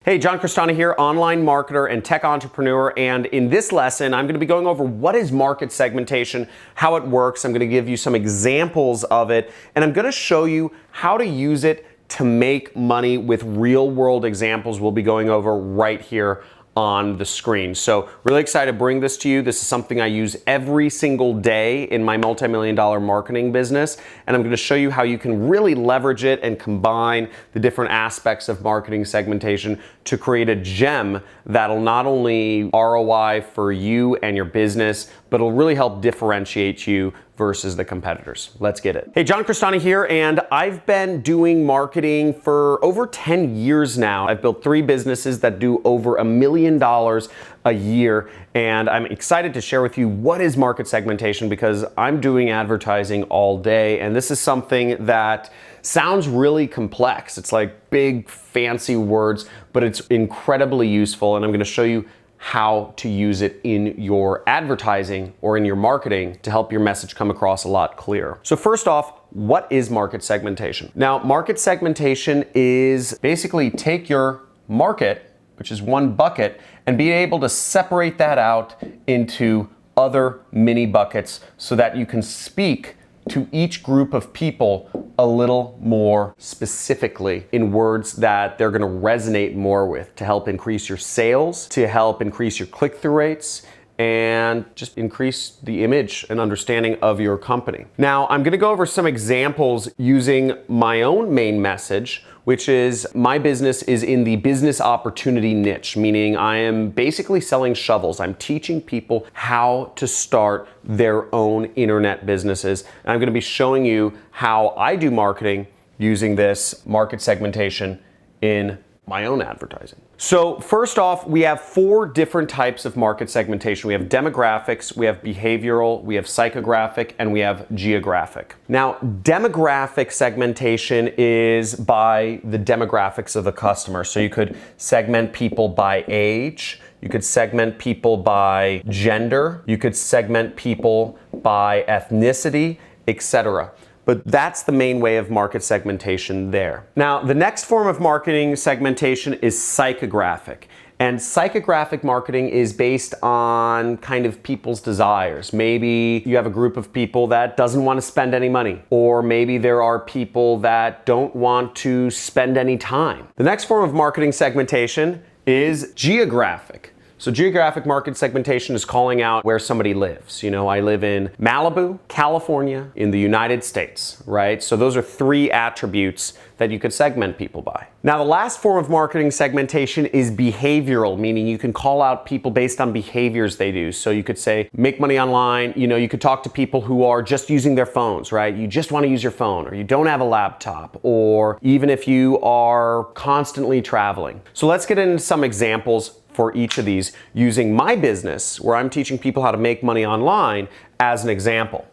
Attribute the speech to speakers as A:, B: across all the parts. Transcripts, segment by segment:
A: Hey, John Crestani here, online marketer and tech entrepreneur, and in this lesson, I'm going to be going over what is market segmentation, how it works. I'm going to give you some examples of it, and I'm going to show you how to use it to make money with real-world examples we'll be going over right here on the screen. So really excited to bring this to you. This is something I use every single day in my multi-million-dollar marketing business, and I'm going to show you how you can really leverage it and combine the different aspects of marketing segmentation to create a gem that'll not only ROI for you and your business, but it'll really help differentiate you versus the competitors. Let's get it. Hey, John Crestani here, and I've been doing marketing for over 10 years now. I've built 3 businesses that do over $1 million a year, and I'm excited to share with you what is market segmentation because I'm doing advertising all day, and this is something that sounds really complex. It's like big, fancy words, but it's incredibly useful, and I'm going to show you how to use it in your advertising or in your marketing to help your message come across a lot clearer. So first off, what is market segmentation? Now, market segmentation is basically take your market, which is one bucket, and be able to separate that out into other mini buckets so that you can speak to each group of people a little more specifically in words that they're going to resonate more with to help increase your sales, to help increase your click-through rates, and just increase the image and understanding of your company. Now, I'm going to go over some examples using my own main message, which is my business is in the business opportunity niche, meaning I am basically selling shovels. I'm teaching people how to start their own internet businesses. And I'm going to be showing you how I do marketing using this market segmentation in my own advertising. So first off, we have 4 different types of market segmentation. We have demographics, we have behavioral, we have psychographic, and we have geographic. Now, demographic segmentation is by the demographics of the customer. So you could segment people by age, you could segment people by gender, you could segment people by ethnicity, etc. But that's the main way of market segmentation there. Now, the next form of marketing segmentation is psychographic. And psychographic marketing is based on kind of people's desires. Maybe you have a group of people that doesn't want to spend any money, or maybe there are people that don't want to spend any time. The next form of marketing segmentation is geographic. So geographic market segmentation is calling out where somebody lives. You know, I live in Malibu, California, in the United States, right? So those are 3 attributes that you could segment people by. Now, the last form of marketing segmentation is behavioral, meaning you can call out people based on behaviors they do. So you could say, make money online. You know, you could talk to people who are just using their phones, right? You just want to use your phone, or you don't have a laptop, or even if you are constantly traveling. So let's get into some examples for each of these using my business where I'm teaching people how to make money online as an example.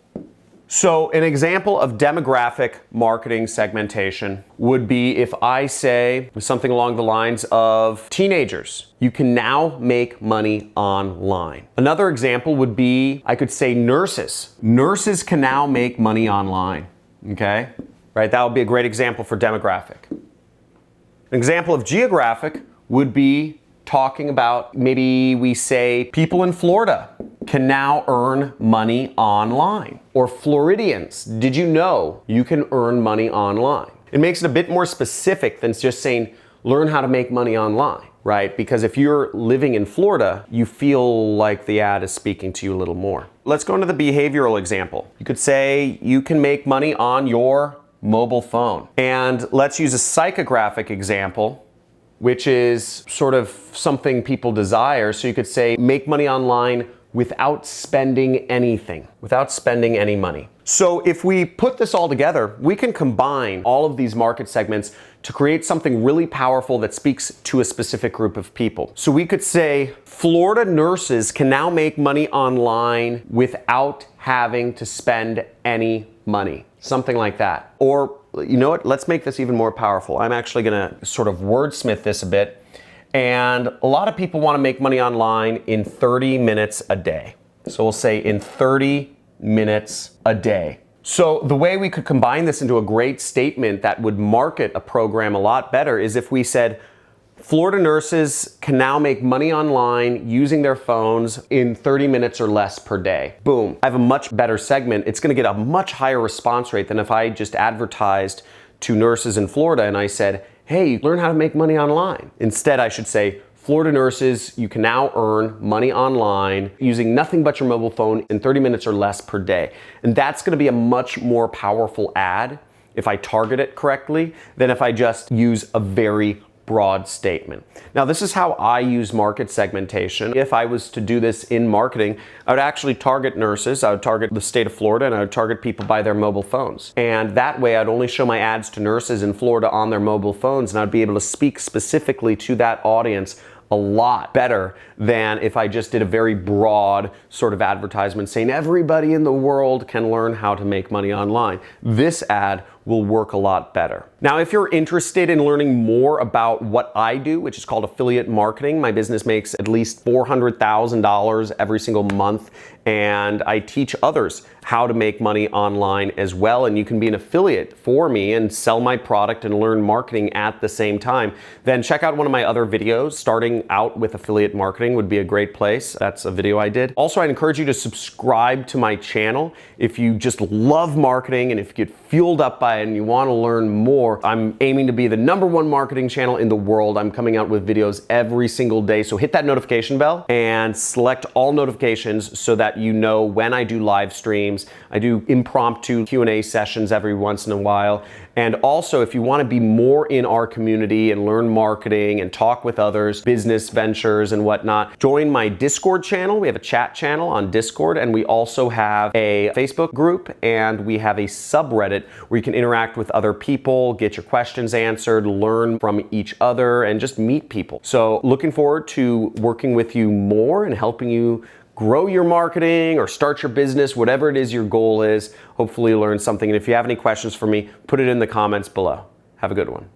A: So an example of demographic marketing segmentation would be if I say something along the lines of teenagers, you can now make money online. Another example would be I could say nurses. Nurses can now make money online, okay? Right, that would be a great example for demographic. An example of geographic would be talking about, maybe we say people in Florida can now earn money online. Or Floridians, did you know you can earn money online? It makes it a bit more specific than just saying, learn how to make money online, right? Because if you're living in Florida, you feel like the ad is speaking to you a little more. Let's go into the behavioral example. You could say you can make money on your mobile phone. And let's use a psychographic example, which is sort of something people desire. So you could say, make money online without spending anything, without spending any money. So if we put this all together, we can combine all of these market segments to create something really powerful that speaks to a specific group of people. So we could say, Florida nurses can now make money online without having to spend any money. Something like that. Or, you know what, let's make this even more powerful. I'm actually gonna sort of wordsmith this a bit. And a lot of people wanna make money online in 30 minutes a day. So we'll say in 30 minutes a day. So the way we could combine this into a great statement that would market a program a lot better is if we said, Florida nurses can now make money online using their phones in 30 minutes or less per day. Boom. I have a much better segment. It's going to get a much higher response rate than if I just advertised to nurses in Florida and I said, hey, learn how to make money online. Instead, I should say, Florida nurses, you can now earn money online using nothing but your mobile phone in 30 minutes or less per day. And that's going to be a much more powerful ad if I target it correctly than if I just use a very broad statement. Now, this is how I use market segmentation. If I was to do this in marketing, I would actually target nurses, I would target the state of Florida, and I would target people by their mobile phones. And that way, I'd only show my ads to nurses in Florida on their mobile phones, and I'd be able to speak specifically to that audience a lot better than if I just did a very broad sort of advertisement saying everybody in the world can learn how to make money online. This ad will work a lot better. Now, if you're interested in learning more about what I do, which is called affiliate marketing, my business makes at least $400,000 every single month, and I teach others how to make money online as well. And you can be an affiliate for me and sell my product and learn marketing at the same time. Then check out one of my other videos. Starting out with affiliate marketing would be a great place. That's a video I did. Also, I'd encourage you to subscribe to my channel if you just love marketing and if you get fueled up by it and you want to learn more. I'm aiming to be the #1 marketing channel in the world. I'm coming out with videos every single day. So hit that notification bell and select all notifications so that you know when I do live streams. I do impromptu Q&A sessions every once in a while. And also, if you want to be more in our community and learn marketing and talk with others, business ventures and whatnot, join my Discord channel. We have a chat channel on Discord, and we also have a Facebook group, and we have a subreddit where you can interact with other people, get your questions answered, learn from each other, and just meet people. So looking forward to working with you more and helping you grow your marketing or start your business, whatever it is your goal is. Hopefully you learn something. And if you have any questions for me, put it in the comments below. Have a good one.